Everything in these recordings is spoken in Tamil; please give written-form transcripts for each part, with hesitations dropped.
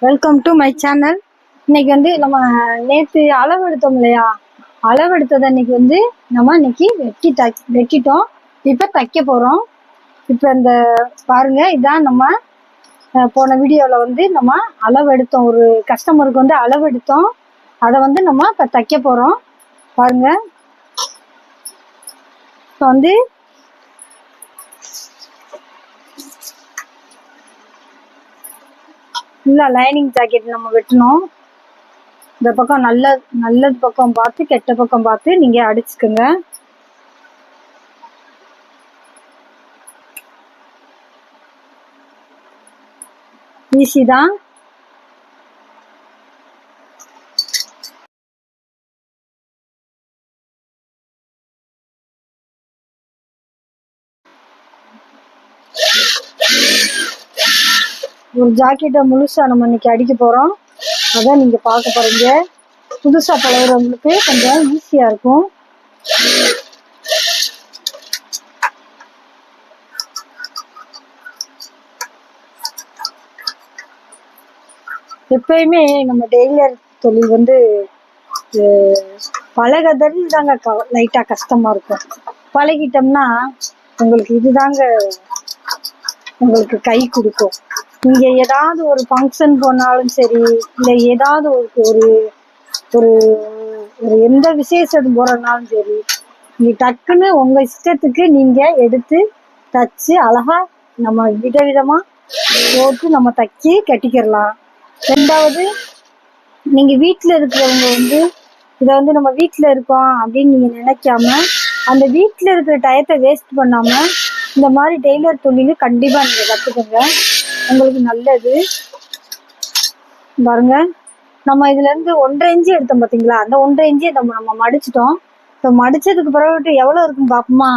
Welcome to my channel. இன்னைக்கு வந்து நம்ம நேற்று அளவு எடுத்தோம் இல்லையா, அளவு எடுத்ததை இன்னைக்கு வந்து நம்ம இன்னைக்கு வெட்டிட்டோம். இப்போ தைக்க போகிறோம். இப்போ இந்த பாருங்க, இதான் நம்ம போன வீடியோவில் வந்து நம்ம அளவு எடுத்தோம். ஒரு கஸ்டமருக்கு வந்து அளவு எடுத்தோம். அதை வந்து நம்ம இப்போ தைக்க போகிறோம். பாருங்க, இப்போ வந்து இல்லை லைனிங் ஜாக்கெட் நம்ம வெட்டணும். இந்த பக்கம் நல்லது பக்கம் பார்த்து கெட்ட பக்கம் பார்த்து நீங்க அடிச்சுக்கோங்க. ஈஸி தான். ஒரு ஜாக்கெட்டை முழுசா நம்ம இன்னைக்கு அடிக்க போறோம். அதான் நீங்க பார்க்க போறீங்க. புதுசா பழகுறவங்களுக்கு கொஞ்சம் ஈஸியா இருக்கும். எப்பயுமே நம்ம டெய்லர் தொழில் வந்து பழகதல் தாங்க லைட்டா கஷ்டமா இருக்கும். பழகிட்டோம்னா உங்களுக்கு இதுதாங்க உங்களுக்கு கை கொடுக்கும். நீங்க ஏதாவது ஒரு ஃபங்க்ஷன் போனாலும் சரி, இல்லை ஏதாவது ஒரு ஒரு ஒரு எந்த விசேஷத்துக்கு போறதுனாலும் சரி, நீங்க டக்குன்னு உங்க இஷ்டத்துக்கு நீங்க எடுத்து தச்சு அழகா நம்ம விதவிதமா போட்டு நம்ம தைக்கி கட்டிக்கிறலாம். ரெண்டாவது, நீங்க வீட்டுல இருக்கிறவங்க வந்து இதை வந்து நம்ம வீட்டுல இருக்கோம் அப்படின்னு நீங்க நினைக்காம, அந்த வீட்டுல இருக்கிற டயத்தை வேஸ்ட் பண்ணாம இந்த மாதிரி டெய்லர் தொழில் கண்டிப்பா நீங்க கத்துக்கோங்க. உங்களுக்கு நல்லது. பாருங்க, நம்ம இதுல இருந்து 1.5 இன்ச்சு எடுத்தோம் பாத்தீங்களா, அந்த 1.5 இன்ச்சு நம்ம மடிச்சிட்டோம். இப்போ மடிச்சதுக்கு பிறகு எவ்வளவு இருக்குன்னு பாப்போமா?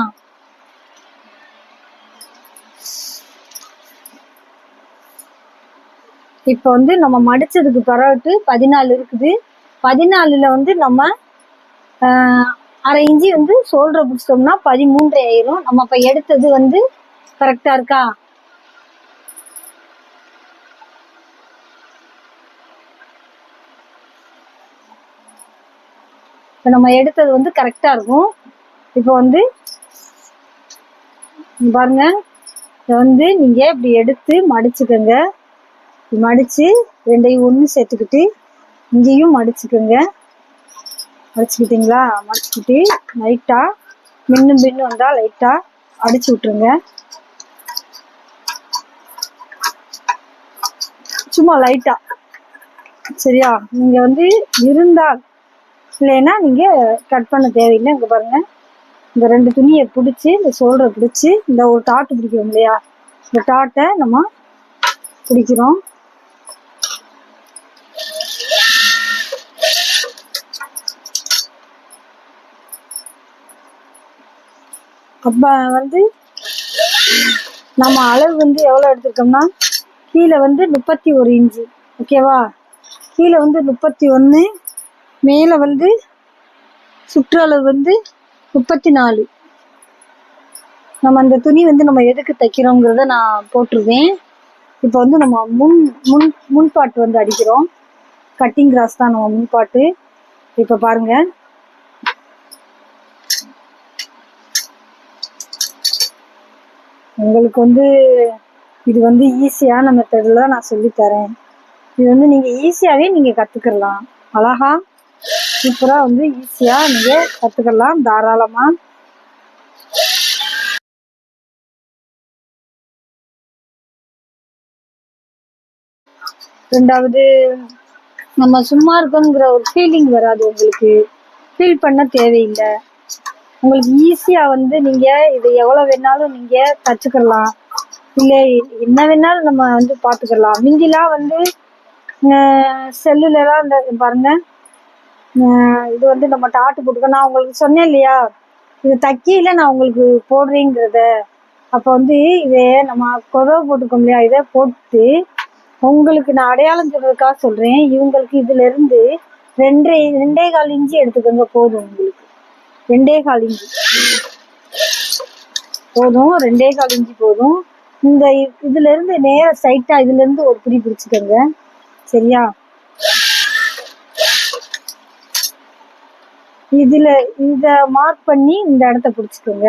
இப்போ வந்து நம்ம மடிச்சதுக்கு பிறகு 14 இருக்குது. 14ல வந்து நம்ம 1/2 இன்ச்சு வந்து ஷோல்டரை பிடிச்சிட்டோம்னா 13 ஆயிரும். நம்ம இப்ப எடுத்தது வந்து கரெக்டா இருக்கா? இப்போ நம்ம எடுத்தது வந்து கரெக்டா இருக்கும். இப்போ வந்து பாருங்க, இதை வந்து நீங்க இப்படி எடுத்து மடிச்சுக்கோங்க. மடிச்சு ரெண்டையும் ஒன்று சேர்த்துக்கிட்டு இங்கேயும் மடிச்சுக்கோங்க. மடிச்சுக்கிட்டீங்களா? மடிச்சுக்கிட்டு லைட்டா மின்னும் பின்னு வந்தா லைட்டா அடிச்சு விட்டுருங்க. சும்மா லைட்டா, சரியா? நீங்க வந்து இருந்தால், இல்லைன்னா நீங்க கட் பண்ண தேவையில்லை. இங்க பாருங்க, இந்த 2 துணியை பிடிச்சி இந்த ஷோல்டரை பிடிச்சி இந்த ஒரு டாட்டு பிடிக்கிறோம் இல்லையா, இந்த டாட்டை நம்ம பிடிக்கிறோம். அப்ப வந்து நம்ம அளவு வந்து எவ்வளவு எடுத்திருக்கோம்னா, கீழே வந்து 31 இன்ச்சு, ஓகேவா? கீழே வந்து 31, மேல வந்து சுற்றளவு வந்து 34. நம்ம அந்த துணி வந்து நம்ம எதுக்கு தைக்கிறோங்கிறத நான் போட்டிருவேன். இப்போ வந்து நம்ம முன்பாட்டு வந்து அடிக்கிறோம். கட்டிங் கிராஸ் தான் நம்ம முன்பாட்டு. இப்போ பாருங்க, உங்களுக்கு வந்து இது வந்து ஈஸியான மெத்தடில் தான் நான் சொல்லித்தரேன். இது வந்து நீங்கள் ஈஸியாகவே நீங்கள் கற்றுக்கலாம். அழகா சூப்பராக வந்து ஈஸியாக நீங்கள் கற்றுக்கலாம் தாராளமாக. ரெண்டாவது, நம்ம சும்மா இருக்கோங்கிற ஒரு ஃபீலிங் வராது. உங்களுக்கு ஃபீல் பண்ண தேவையில்லை. உங்களுக்கு ஈஸியா வந்து நீங்க இது எவ்வளவு வேணாலும் நீங்க தச்சுக்கலாம், இல்லை என்ன வேணாலும் நம்ம வந்து பாத்துக்கலாம். மிந்திலாம் வந்து செல்லுல எல்லாம் இந்த பாருங்க, இது வந்து நம்ம டாட்டு போட்டுக்க. நான் உங்களுக்கு சொன்னேன் இல்லையா, இது தைக்கையில நான் உங்களுக்கு போடுறேங்கிறத. அப்ப வந்து இதை நம்ம கொதவை போட்டுக்கோம் இல்லையா, இதை போட்டு உங்களுக்கு நான் அடையாளம் சொல்றதுக்காக சொல்றேன். இவங்களுக்கு இதுல இருந்து 2.25 இன்ச்சு எடுத்துக்கோங்க. போதும் உங்களுக்கு 2.25 இன்ச்சு போதும். 2.25 இன்ச்சு போதும். இந்த இதுல இருந்து நேர சைட்டா இதுல இருந்து ஒரு பிடி பிடிச்சுக்கோங்க. சரியா? இதுல இத மார்க் பண்ணி இந்த இடத்த பிடிச்சுக்கோங்க.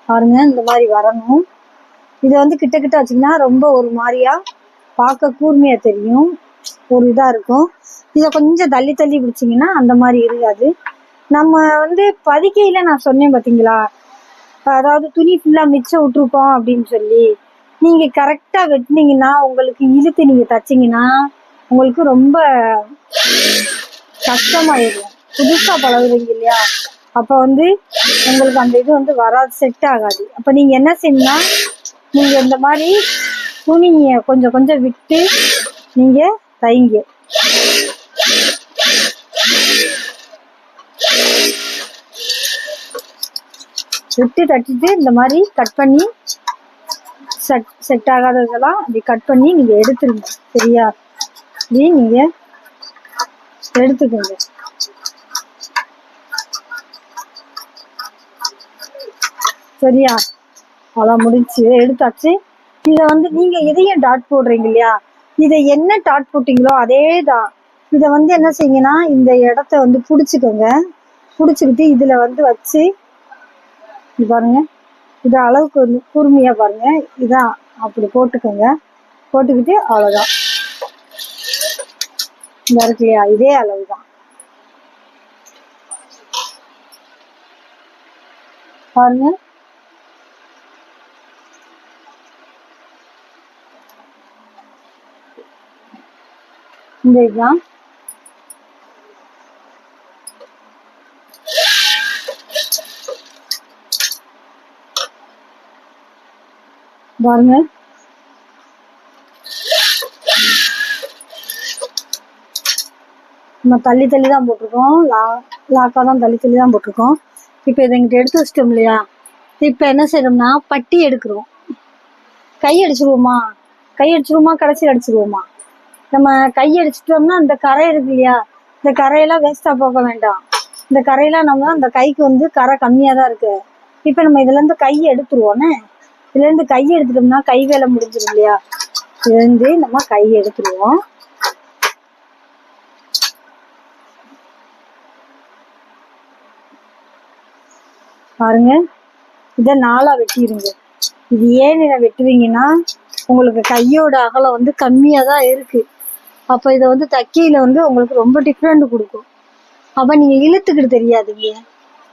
பாருங்க, இந்த மாதிரி வரணும். இதை வந்து கிட்ட கிட்ட வச்சிங்கன்னா ரொம்ப ஒரு மாதிரியா பார்க்க கூர்மையா தெரியும், ஒரு இதா இருக்கும். இதை கொஞ்சம் தள்ளி தள்ளி பிடிச்சிங்கன்னா அந்த மாதிரி இருக்காது. நம்ம வந்து பதிக்கையில நான் சொன்னேன் பார்த்தீங்களா, அதாவது துணி ஃபுல்லா மிச்சம் விட்டுருக்கோம் அப்படின்னு சொல்லி, நீங்க கரெக்டா வெட்டினீங்கன்னா உங்களுக்கு இழுத்து நீங்க தச்சிங்கன்னா உங்களுக்கு ரொம்ப கஷ்டமாயிடும். புதுசா பழகுறீங்க இல்லையா, அப்ப வந்து உங்களுக்கு அந்த இது வந்து வராது, செட் ஆகாது. அப்ப நீங்க என்ன செய்யணும்னா, நீங்க இந்த மாதிரி துணிய கொஞ்சம் கொஞ்சம் விட்டு நீங்க தைங்க. விட்டு தட்டிட்டு இந்த மாதிரி கட் பண்ணி செட் ஆகாததெல்லாம் அப்படி கட் பண்ணி நீங்க எடுத்துருங்க. சரியா? இப்படி நீங்க எடுத்துக்கோங்க. சரியா? அதான் முடிச்சு எடுத்தாச்சு. இதை வந்து நீங்க எதையும் டாட் போடுறீங்க இல்லையா, இதை என்ன டாட் போட்டீங்களோ அதே தான். இதை வந்து என்ன செய்யுங்கன்னா, இந்த இடத்த வந்து பிடிச்சிக்கோங்க. பிடிச்சிக்கிட்டு இதுல வந்து வச்சு பாருங்க, இது அளவுக்கு வந்து கூர்மையா பாருங்க, இதான் அப்படி போட்டுக்கோங்க. போட்டுக்கிட்டு அவ்வளவுதான். இந்த இருக்கு இல்லையா, இதே அளவுதான். பாருங்க, இந்த இதுதான். பாருங்க, நம்ம தள்ளி தள்ளி தான் போட்டிருக்கோம், லாக்கா தான் தள்ளி தள்ளி தான் போட்டிருக்கோம். இப்போ இதை எங்கிட்ட எடுத்து வச்சிட்டோம் இல்லையா, இப்போ என்ன செய்யறோம்னா பட்டி எடுக்கிறோம். கை அடிச்சிருவோமா, கடைசியில் அடிச்சிருவோமா? நம்ம கை அடிச்சிட்டோம்னா அந்த கரை இருக்கு இல்லையா, இந்த கரையெல்லாம் வேஸ்டா போக வேண்டாம். இந்த கரையெல்லாம் நம்ம அந்த கைக்கு வந்து கரை கம்மியா தான் இருக்கு. இப்போ நம்ம இதுல இருந்து கை எடுத்துருவோன்னே, இதுல இருந்து கை எடுத்துட்டோம்னா கை வேலை முடிஞ்சிடும் இல்லையா. இதுல இருந்து நம்ம கை எடுத்துருவோம். பாருங்க, இதை 4ஆ வெட்டிடுங்க. இது ஏன் இதை வெட்டுவீங்கன்னா, உங்களுக்கு கையோட அகலம் வந்து கம்மியா தான் இருக்கு. அப்ப இதை வந்து தைக்கையில வந்து உங்களுக்கு ரொம்ப டிஃப்ரெண்ட் கொடுக்கும். அப்ப நீங்க இழுத்துக்கிட்டு தெரியாதுங்க.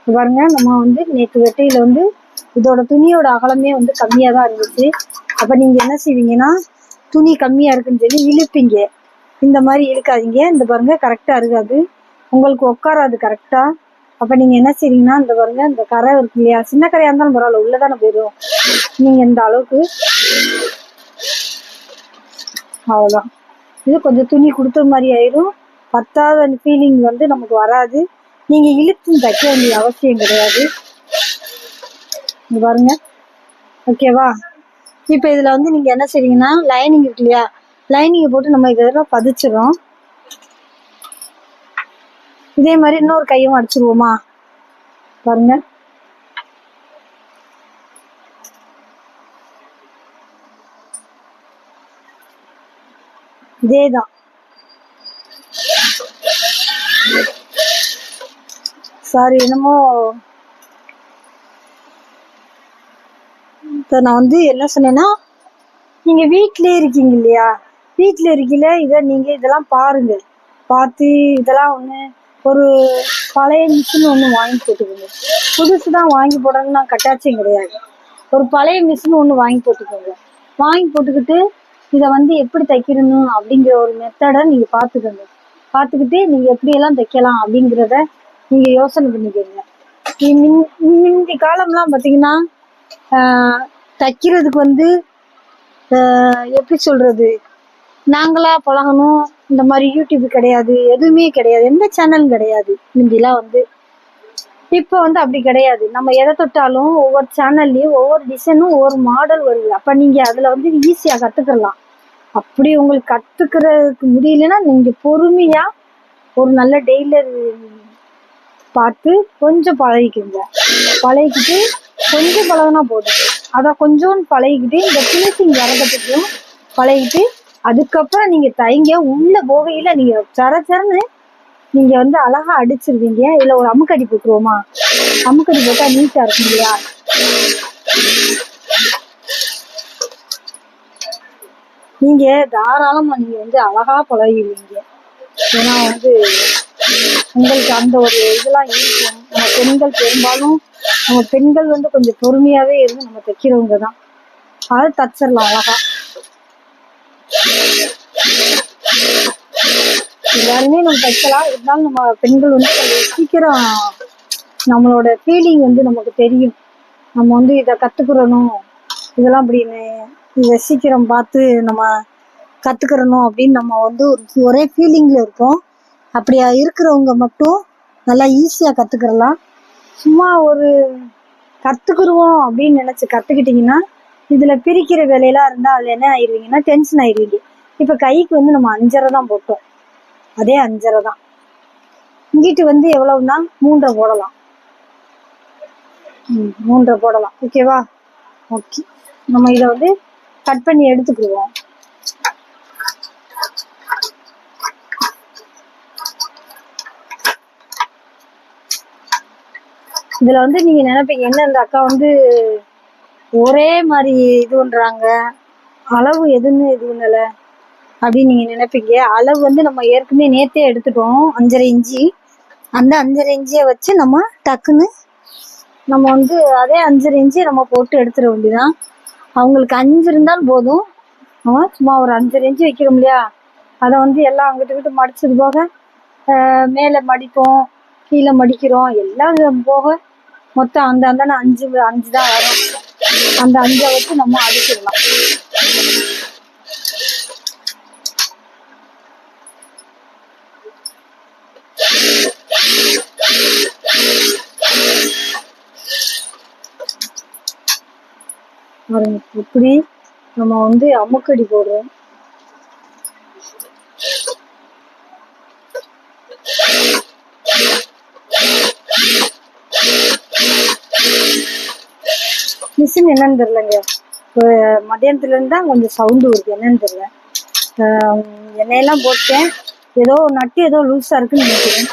பாருங்க, நம்ம வந்து நேற்று வெட்டையில வந்து இதோட துணியோட அகலமே வந்து கம்மியா தான் இருந்துச்சு. அப்ப நீங்க என்ன செய்வீங்கன்னா, துணி கம்மியா இருக்குன்னு சொல்லி இழுப்பீங்க. இந்த மாதிரி இழுக்காதீங்க. இந்த பாருங்க, கரெக்டா இருக்காது, உங்களுக்கு உட்காராது கரெக்டா. அப்ப நீங்க என்ன செய்வீங்கன்னா, இந்த பாருங்க, இந்த கரை இருக்கு இல்லையா, சின்ன கரையா இருந்தாலும் பரவாயில்ல, உள்ளதானே போயிடும். நீங்க இந்த அளவுக்கு அவ்வளவுதான். இது கொஞ்சம் துணி கொடுத்த மாதிரி ஆயிரும், பத்தாத ஃபீலிங் வந்து நமக்கு வராது. நீங்க இழுத்து தைக்க வேண்டிய அவசியம் கிடையாது. பாருங்க, ஓகேவா? இப்ப இதுல வந்து நீங்க என்ன செய்வீங்கன்னா, லைனிங் இருக்கு இல்லையா, லைனிங்கை போட்டு நம்ம இதெல்லாம் பதிச்சிடும். இதே மாதிரி இன்னொரு கையும் அடிச்சிருவோமா? பாருங்க, இதேதான். சாரி, என்னமோ இப்போ நான் வந்து என்ன சொன்னேன்னா, நீங்க வீட்டிலே இருக்கீங்க இல்லையா, வீட்டில் இருக்கீங்கள, இதை நீங்க இதெல்லாம் பாருங்க, பார்த்து இதெல்லாம் ஒன்று ஒரு பழைய மிஷின் ஒன்று வாங்கி போட்டுக்கோங்க. புதுசு தான் வாங்கி போடணும்னு நான் கட்டாட்சியம் கிடையாது. ஒரு பழைய மிஷின் ஒன்று வாங்கி போட்டுக்கோங்க. வாங்கி போட்டுக்கிட்டு இதை வந்து எப்படி தைக்கணும் அப்படிங்கிற ஒரு மெத்தடை நீங்கள் பார்த்துக்கோங்க. பார்த்துக்கிட்டு நீங்கள் எப்படியெல்லாம் தைக்கலாம் அப்படிங்கிறத நீங்கள் யோசனை பண்ணிக்கோங்க. முந்தி காலம்லாம் பார்த்தீங்கன்னா, தைக்கிறதுக்கு வந்து எப்படி சொல்றது, நாங்களா பழகணும், இந்த மாதிரி யூடியூப் கிடையாது, எதுவுமே கிடையாது, எந்த சேனலும் கிடையாது முந்திலாம் வந்து. இப்போ வந்து அப்படி கிடையாது. நம்ம எதை தொட்டாலும் ஒவ்வொரு சேனல்லையும் ஒவ்வொரு டிசைனும் ஒவ்வொரு மாடல் வருது. அப்போ நீங்கள் அதில் வந்து ஈஸியாக கற்றுக்கலாம். அப்படி உங்களுக்கு கற்றுக்கிறதுக்கு முடியலன்னா நீங்கள் பொறுமையாக ஒரு நல்ல டெய்லர் பார்த்து கொஞ்சம் பழகிக்குங்க. பழகிக்கிட்டு கொஞ்சம் பழகினா போதும். அதை கொஞ்சோன்னு பழகிக்கிட்டு இந்த ஃபினிஷிங் வரதுக்கும் பழகிட்டு அதுக்கப்புறம் நீங்க தைங்க. உள்ள போகையில நீங்க சரச்சரன்னு நீங்க வந்து அழகா அடிச்சிருவீங்க. இல்ல ஒரு அமுக்கடி போட்டுருவோமா? அமுக்கடி போட்டா நீட்டா இருக்கும் இல்லையா? நீங்க தாராளமா நீங்க வந்து அழகா பழகிடுவீங்க. ஏன்னா வந்து உங்களுக்கு அந்த ஒரு இதெல்லாம் இருக்கும். நம்ம பெண்கள் பெரும்பாலும் நம்ம பெண்கள் வந்து கொஞ்சம் பொறுமையாவே இருந்து நம்ம தைக்கிறவங்க தான். அதை தச்சிடலாம் அழகா. எல்லாருமே நம்ம தைக்கலாம். இருந்தாலும் நம்ம பெண்கள் வந்து கொஞ்சம் சீக்கிரம் நம்மளோட ஃபீலிங் வந்து நமக்கு தெரியும். நம்ம வந்து இதை கத்துக்கிறணும், இதெல்லாம் அப்படின்னு இதை சீக்கிரம் பார்த்து நம்ம கத்துக்கிறணும் அப்படின்னு நம்ம வந்து ஒரே ஃபீலிங்ல இருக்கோம். அப்படியா இருக்கிறவங்க மட்டும் நல்லா ஈஸியா கத்துக்கிறலாம். சும்மா ஒரு கத்துக்குருவோம் அப்படின்னு நினைச்சு கத்துக்கிட்டீங்கன்னா இதுல பிரிக்கிற வேலையெல்லாம் இருந்தா அதுல என்ன ஆயிடுவீங்கன்னா டென்ஷன் ஆயிடுவீங்க. இப்ப கைக்கு வந்து நம்ம 5.5 தான் போட்டோம். அதே 5.5 தான். இங்கிட்டு வந்து எவ்வளவுன்னா 3 போடலாம். 3 போடலாம். ஓகேவா? ஓகே, நம்ம இதை வந்து கட் பண்ணி எடுத்துக்கிடுவோம். இதுல வந்து நீங்க நினைப்பீங்க என்ன இந்த அக்கா வந்து ஒரே மாதிரி இது பண்றாங்க, அளவு எதுன்னு இது பண்ணல அப்படின்னு நீங்க நினைப்பீங்க. அளவு வந்து நம்ம ஏற்கனவே நேத்தே எடுத்துட்டோம் 5.5 இன்ச்சு. அந்த 5.5 இன்ச்சியை வச்சு நம்ம டக்குன்னு நம்ம வந்து அதே 5.5 இன்ச்சியை நம்ம போட்டு எடுத்துட வேண்டியதான். அவங்களுக்கு 5 இருந்தாலும் போதும். நம்ம சும்மா ஒரு 5.5 இன்ச்சு வைக்கிறோம் இல்லையா, அதை வந்து எல்லாம் அங்கிட்டு மடிச்சது போக மேலே மடிப்போம், கீழே மடிக்கிறோம், எல்லாம் போக மொத்தம் அந்த 5 தான் வரும். அந்த 5 வச்சு நம்ம அடிச்சிடலாம். இப்படி நம்ம வந்து அமுக்கடி போடுறோம். மிஷின் என்னன்னு தெரியலங்க. மதியானத்துல இருந்து தான் கொஞ்சம் சவுண்டு வருது, என்னன்னு தெரியல. எண்ணெயெல்லாம் போட்டேன், ஏதோ நட்டு ஏதோ லூஸா இருக்குன்னு நினைக்கிறேன்.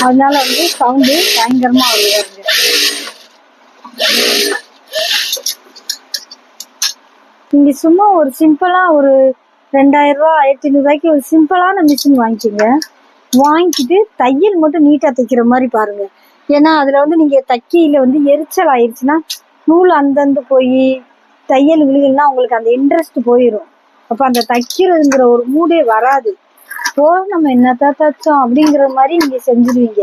அதனால வந்து சவுண்டு பயங்கரமா வருது. நீங்க சும்மா ஒரு சிம்பிளா ஒரு 2000 ரூபா 1500 ரூபாய்க்கு ஒரு சிம்பிளான மிஷின் வாங்கிக்கோங்க. வாங்கிக்கிட்டு தையல் மட்டும் நீட்டா தைக்கிற மாதிரி பாருங்க. ஏன்னா அதுல வந்து நீங்க தைக்கையில வந்து எரிச்சல் ஆயிடுச்சுன்னா நூல் அந்தந்து போய் தையல் விழுகுன்னா உங்களுக்கு அந்த இன்ட்ரெஸ்ட் போயிடும். அப்ப அந்த தைக்கிறதுங்கிற ஒரு மூடே வராது. நம்ம என்னத்தான் தைச்சோம் அப்படிங்கிற மாதிரி நீங்க செஞ்சிருவீங்க.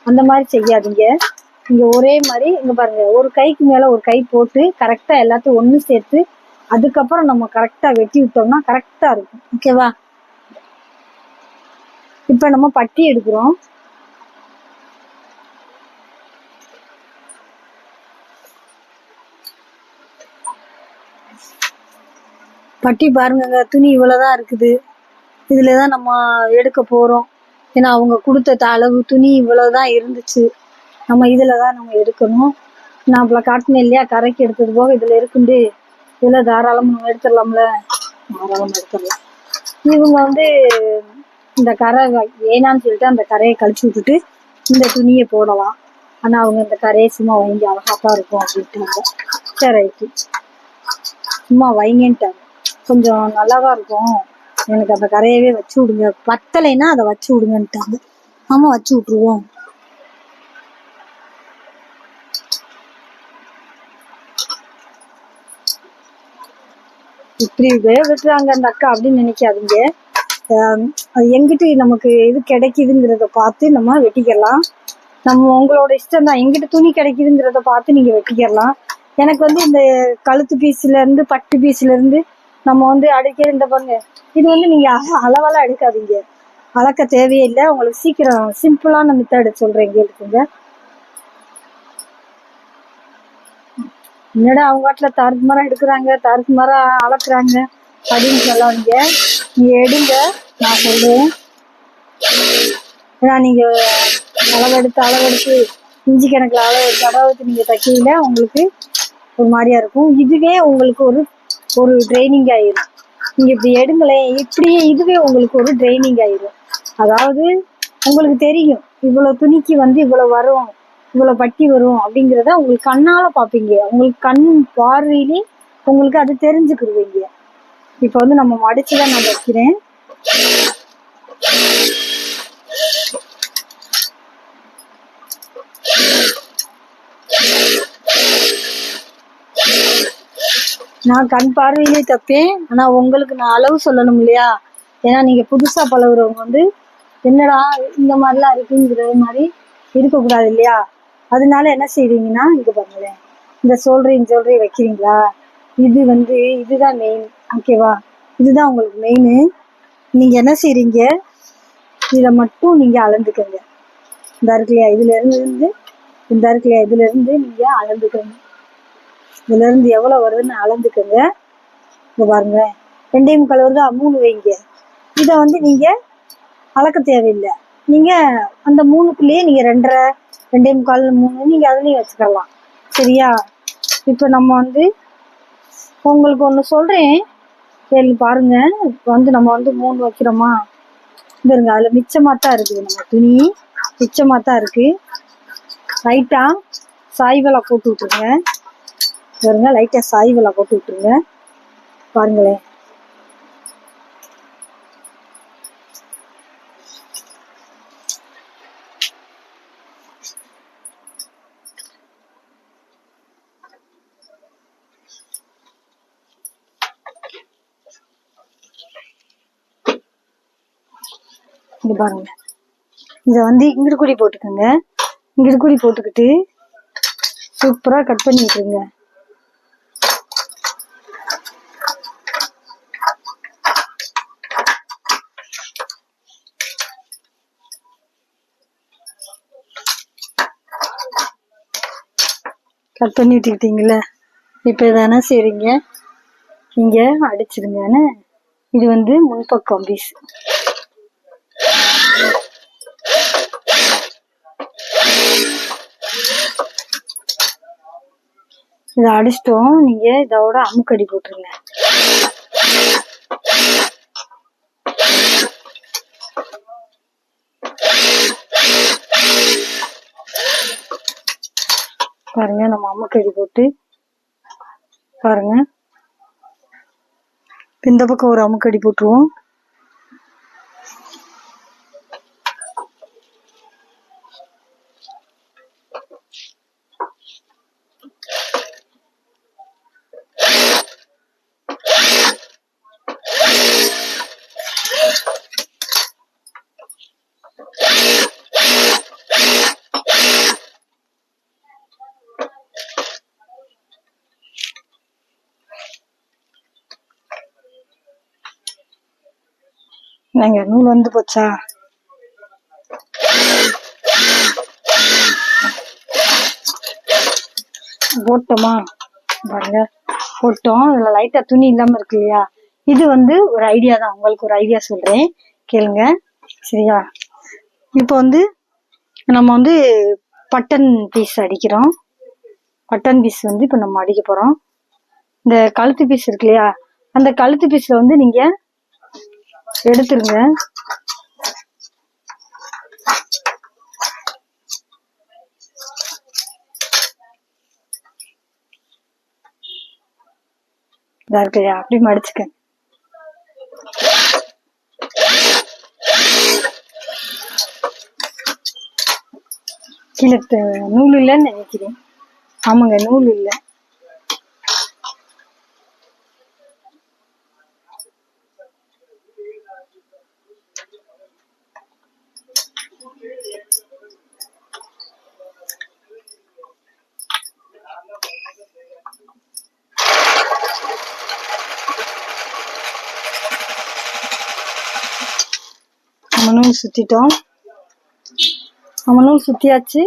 அந்த மாதிரி செய்யாதீங்க. நீங்க ஒரே மாதிரி இங்க பாருங்க, ஒரு கைக்கு மேல ஒரு கை போட்டு கரெக்டா எல்லாத்தையும் ஒண்ணு சேர்த்து அதுக்கப்புறம் நம்ம கரெக்டா வெட்டி விட்டோம்னா கரெக்டா இருக்கும். ஓகேவா? இப்ப நம்ம பட்டி எடுக்கிறோம். பட்டி பாருங்க, துணி இவ்வளவுதான் இருக்குது. இதுலதான் நம்ம எடுக்க போறோம். ஏன்னா அவங்க கொடுத்த அளவு துணி இவ்வளவுதான் இருந்துச்சு. நம்ம இதுலதான் நம்ம எடுக்கணும். நான் அப்பல காட்டினேன் இல்லையா, கரைக்கு எடுத்தது போக இதுல இருக்குண்டு இதுல தாராளமா நம்ம எடுத்துடலாம்ல. தாராளமா எடுத்துடலாம். இவங்க வந்து இந்த கரை வேணான்னு சொல்லிட்டு அந்த கரையை கழிச்சு விட்டுட்டு இந்த துணியை போடலாம். ஆனா அவங்க இந்த கரையை சும்மா வைங்க, அழகாத்தான் இருக்கும் அப்படின்ட்டாங்க. சரி, சும்மா வைங்கன்ட்டாங்க. கொஞ்சம் நல்லாதான் இருக்கும், எனக்கு அந்த கரையவே வச்சு விடுங்க, பத்தலைன்னா அதை வச்சு விடுங்கன்ட்டாங்க. ஆமா, வச்சு விட்டுருவோம். இப்படி விட்டுறாங்க அந்த அக்கா அப்படின்னு நினைக்காதீங்க. அது எங்கிட்ட நமக்கு இது கிடைக்குதுங்கிறத பார்த்து நம்ம வெட்டிக்கலாம். நம்ம உங்களோட இஷ்டம் தான். எங்கிட்ட துணி கிடைக்குதுங்கிறத பார்த்து நீங்க வெட்டிக்கலாம். எனக்கு வந்து இந்த கழுத்து பீஸ்ல இருந்து பட்டு பீஸ்ல இருந்து நம்ம வந்து அடிக்கிற இந்த பாருங்க, இது வந்து நீங்க அளவெல்லாம் எடுக்காதீங்க, அளக்க தேவையே இல்லை. உங்களுக்கு சீக்கிரம் சிம்பிளான மெத்தட் சொல்றேன், கேட்டுக்கோங்க. என்னடா அவங்க வாட்டில தருக்கு மரம் எடுக்கிறாங்க, தருக்கு மரம் அளக்குறாங்க அப்படின்னு சொல்லாதீங்க. நீங்க எடுங்க, நான் சொல்றேன். ஏன்னா நீங்க அளவெடுத்து இஞ்சி கணக்குல அளவெடுத்து நீங்க தைக்கையில உங்களுக்கு ஒரு மாதிரியா இருக்கும். இதுவே உங்களுக்கு ஒரு ஒரு ட்ரைனிங் ஆயிரும். நீங்க இப்படி எடுங்களேன், இப்படியே இதுவே உங்களுக்கு ஒரு ட்ரைனிங் ஆயிரும். அதாவது உங்களுக்கு தெரியும் இவ்வளவு துணிக்கு வந்து இவ்வளவு வரும், இவ்வளவு பட்டி வரும் அப்படிங்கிறத உங்களுக்கு கண்ணால பாப்பீங்க. உங்களுக்கு கண் பார்வையிலே உங்களுக்கு அது தெரிஞ்சுக்கிடுவீங்க. இப்ப வந்து நம்ம மடிச்சுதான் நான் வைக்கிறேன். நான் கண் பார்வையிலே தப்பேன். ஆனா உங்களுக்கு நான் அளவு சொல்லணும் இல்லையா? ஏன்னா நீங்க புதுசா பழகுறவங்க வந்து என்னடா இந்த மாதிரிலாம் இருக்குங்கிற மாதிரி இருக்கக்கூடாது இல்லையா? அதனால என்ன செய்றீங்கன்னா, இங்க பாருங்களேன், இந்த சொல்றேன் வைக்கிறீங்களா? இது வந்து இதுதான் மெயின். ஓகேவா? இதுதான் உங்களுக்கு மெயின். நீங்க என்ன செய்றீங்க, இதை மட்டும் நீங்க அளந்துக்கங்க. இந்த இருக்குல்லையா, இதுல இருந்து இந்த இருக்குல்லையா, இதுல இருந்து நீங்க அளந்துக்கங்க. இதுல இருந்து எவ்வளவு வருதுன்னு அளந்துக்கங்க. இங்க பாருங்க, 2.25 வருதா, 3 வைங்க. இதை வந்து நீங்க அளக்க தேவையில்லை. நீங்க அந்த 3க்குள்ளேயே நீங்க 2.5, 2.25, 3 நீங்க அதுலயும் வச்சுக்கலாம். சரியா? இப்ப நம்ம வந்து உங்களுக்கு ஒண்ணு சொல்றேன், கேள்வி பாருங்க. இப்ப வந்து நம்ம வந்து 3 வைக்கிறோமா, இருங்க, அதுல மிச்சமாத்தான் இருக்குது. நம்ம துணி மிச்சமாத்தான் இருக்கு. லைட்டா சாய்வலா போட்டு விட்டுருங்க. பாருங்க, லைட்டா சாய்வலா போட்டு விட்டுருங்க. பாருங்களேன், இங்க பாருங்க. இதை வந்து இங்கிட்டு கூடி போட்டுக்கோங்க. இங்கிட்டு கூடி போட்டுக்கிட்டு சூப்பரா கட் பண்ணி விட்டுருங்க. கட் பண்ணி விட்டுக்கிட்டீங்கல்ல, இப்ப இதானே செய்றீங்க, இங்க அடிச்சிருங்க. இது வந்து முன்பக்கம் பீஸ். இதை அடிச்சிட்டோம். நீங்க இதோட அமுக்கடி போட்டுருங்க. பாருங்க, நம்ம அமுக்கடி போட்டு பாருங்க. இந்த பக்கம் ஒரு அமுக்கடி போட்டுருவோம். நாங்க நூல் வந்து போச்சா, போட்டோமா, பாருங்க போட்டோம். இதுல லைட்டா துணி இல்லாம இருக்கு இல்லையா? இது வந்து ஒரு ஐடியா தான், உங்களுக்கு ஒரு ஐடியா சொல்றேன், கேளுங்க. சரியா? இப்போ வந்து நம்ம வந்து பட்டன் பீஸ் அடிக்கிறோம். பட்டன் பீஸ் வந்து இப்ப நம்ம அடிக்க போறோம். இந்த கழுத்து பீஸ் இருக்கு இல்லையா, அந்த கழுத்து பீஸ்ல வந்து நீங்க எடுத்துருங்க. இதா இருக்கு இல்லையா, அப்படி மடிச்சுக்க. கீழே நூல் இல்லைன்னு நினைக்கிறேன். ஆமாங்க, நூல் இல்லை. நூல் சுத்திட்டோம். நம்ம நூல் சுத்தியாச்சு.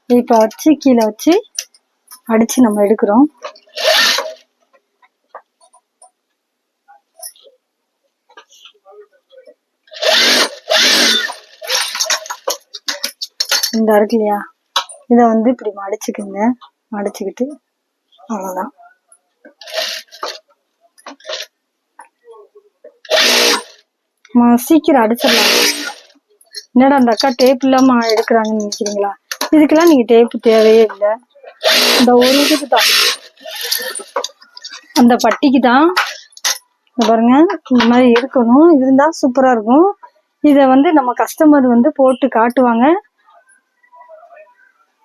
இப்ப வச்சு கீழே வச்சு அடிச்சு நம்ம எடுக்கிறோம். இந்த இருக்கு இல்லையா, இதை வந்து இப்படி மடிச்சுக்குங்க. மடிச்சுக்கிட்டு அவ்வளவுதான். சீக்கிரம் அடிச்சிடலாம். என்னடா அந்த அக்கா டேப் இல்லாம எடுக்கிறாங்கன்னு நினைக்கிறீங்களா? இதுக்கெல்லாம் நீங்க டேப் தேவையே இல்லை. இந்த ஒரு இதுக்கு தான், அந்த பட்டிக்கு தான். பாருங்க, இந்த மாதிரி இருக்கணும், இருந்தா சூப்பரா இருக்கும். இத நம்ம கஸ்டமர் போட்டு காட்டுவாங்க.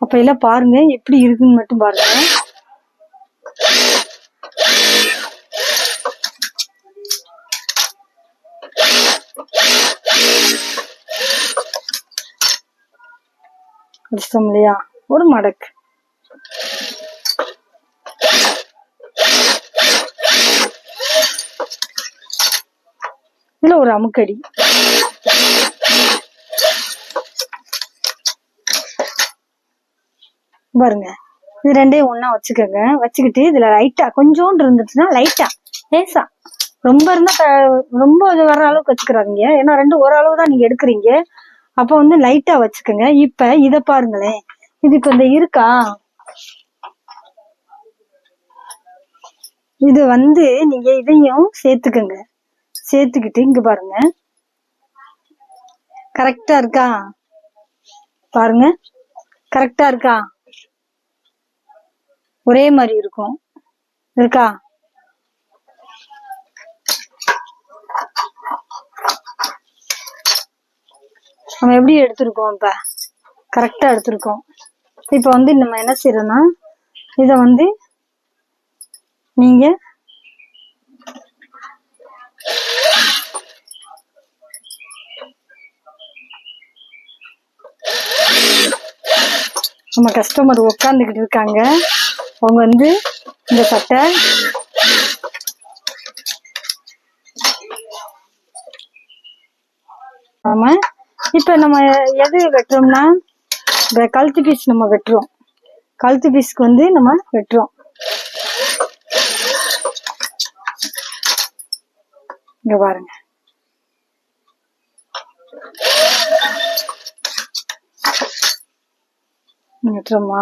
அப்ப எல்லாம் பாருங்க எப்படி இருக்குன்னு மட்டும் பாருங்க. கஷ்டம் இல்லையா? ஒரு மடக்கு இதுல ஒரு அமுக்கடி. பாருங்க, இது ரெண்டையும் ஒண்ணா வச்சுக்கோங்க. வச்சுக்கிட்டு இதுல லைட்டா கொஞ்சோண்டு இருந்துச்சுன்னா லைட்டா லேசா, ரொம்ப இருந்தா ரொம்ப வர்ற அளவுக்கு வச்சுக்கிறாதீங்க. ஏன்னா ரெண்டு ஓரளவு தான் நீங்க எடுக்கிறீங்க. அப்ப லைட்டா வச்சுக்கோங்க. இப்ப இத பாருங்களேன், இது இப்ப இந்த இருக்கா, இது நீங்க இதையும் சேர்த்துக்கங்க. சேர்த்துக்கிட்டு இங்க பாருங்க, கரெக்டா இருக்கா? பாருங்க, கரெக்டா இருக்கா? ஒரே மாதிரி இருக்கும். இருக்கா? நம்ம எப்படி எடுத்திருக்கோம்? இப்ப கரெக்டா எடுத்திருக்கோம். இப்ப நம்ம என்ன செய்யறோம்னா, இத நீங்க நம்ம கஸ்டமர் உட்காந்துக்கிட்டு இருக்காங்க. அவங்க இந்த சட்டை ஆமா. இப்ப நம்ம எது வெட்டுறோம்னா, இந்த கழுத்து பீஸ் நம்ம வெட்டுறோம். கழுத்து பீஸ்க்கு நம்ம வெட்டுறோம். இங்க பாருங்க, வெட்டுறோமா?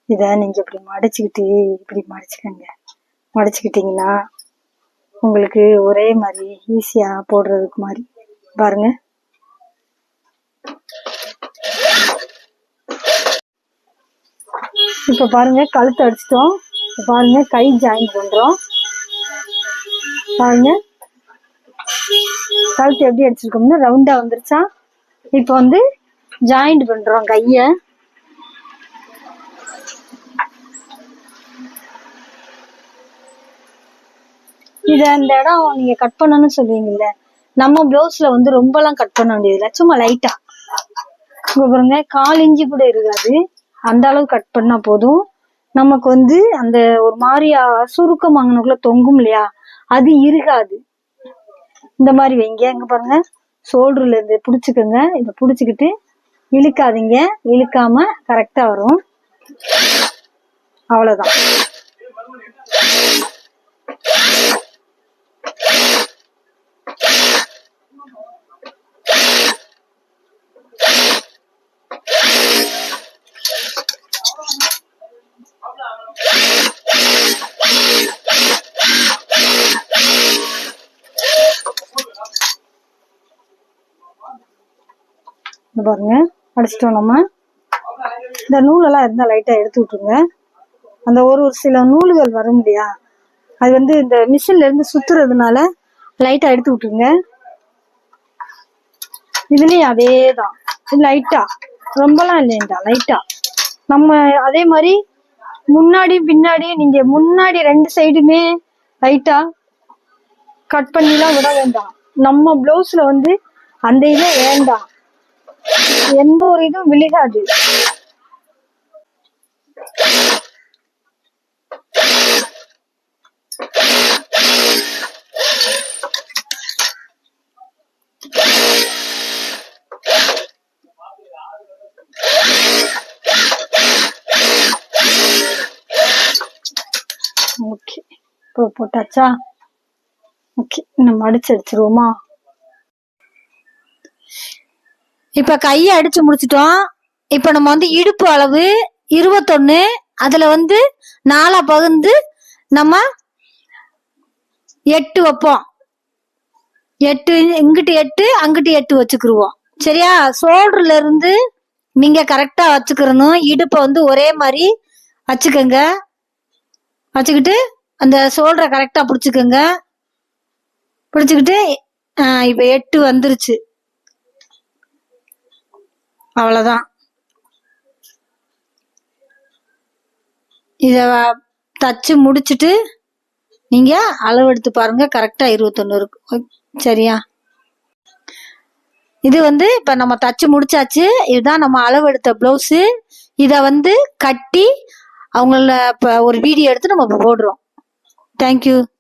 இத நீங்க இப்படி மடிச்சுக்கங்க. மடிச்சுக்கிட்டீங்கன்னா உங்களுக்கு ஒரே மாதிரி ஈஸியா போடுறதுக்கு மாதிரி. பாருங்க, இப்ப பாருங்க கழுத்து அடிச்சிட்டோம். பாருங்க கை ஜாயின் பண்றோம். பாருங்க கழுத்து எப்படி அடிச்சிருக்கோம்னு ரவுண்டா வந்துருச்சா? இப்ப ஜாயிண்ட் பண்றோம் கைய. இத அந்த இடம் நீங்க கட் பண்ணணும்னு சொல்லுவீங்கல்ல, நம்ம பிளவுஸ்ல ரொம்ப எல்லாம் கட் பண்ண வேண்டியதில்லை. சும்மா லைட்டா பாருங்க, 1/4 இன்ச்சு கூட இருக்காது, அந்த அளவு கட் பண்ணா போதும். நமக்கு அந்த ஒரு மாதிரியா சுருக்கம் வாங்கினக்குள்ள தொங்கும் இல்லையா, அது இருக்காது. இந்த மாதிரி வைங்க. இங்க பாருங்க, ஷோல்டர்ல இருந்து புடிச்சுக்கோங்க. இத புடிச்சுக்கிட்டு இழுக்காதீங்க, இழுக்காம கரெக்டா வரும். அவ்வளவுதான். பாருங்க, அடிச்சிட்டோம். நம்ம இந்த நூலெல்லாம் இருந்தா லைட்டா எடுத்து விட்டுருங்க. அந்த ஒரு சில நூல்கள் வரும் இல்லையா, அது இந்த மிஷின்ல இருந்து சுத்துறதுனால லைட்டா எடுத்து விட்டுருங்க. இதுலயும் அதேதான், லைட்டா, ரொம்பலாம் இல்லையா, லைட்டா. நம்ம அதே மாதிரி முன்னாடி பின்னாடி, நீங்க முன்னாடி 2 சைடுமே லைட்டா கட் பண்ணிலாம் விட வேண்டாம். நம்ம பிளவுஸ்ல அந்த இதே வேண்டாம், எந்த ஒரு இதுவும் விழுகாது. ஓகே, இப்போ போட்டாச்சா? ஓகே, நம்ம அடிச்சு அடிச்சிருவோமா? இப்ப கையை அடிச்சு முடிச்சிட்டோம். இப்ப நம்ம இடுப்பு அளவு 21, அதுல வந்து 4 பகுந்து நம்ம 8 வைப்போம். 8 இங்கிட்டு 8 அங்கிட்டு 8 வச்சுக்கிருவோம். சரியா? ஷோல்டர்ல இருந்து நீங்க கரெக்டா வச்சுக்கிறணும். இடுப்பை வந்து ஒரே மாதிரி வச்சுக்கோங்க. வச்சுக்கிட்டு அந்த ஷோல்டரை கரெக்டா பிடிச்சிக்கோங்க. பிடிச்சிக்கிட்டு இப்ப 8 வந்துருச்சு. அவ்வளவுதான். இத தச்சு முடிச்சிட்டு நீங்க அளவு எடுத்து பாருங்க. கரெக்டா 21 இருக்கு. சரியா? இது வந்து இப்ப நம்ம தச்சு முடிச்சாச்சு. இதுதான் நம்ம அளவு எடுத்த பிளவுஸ். இத வந்து கட்டி அவங்கள ஒரு வீடியோ எடுத்து நம்ம போடுறோம். தேங்க்யூ.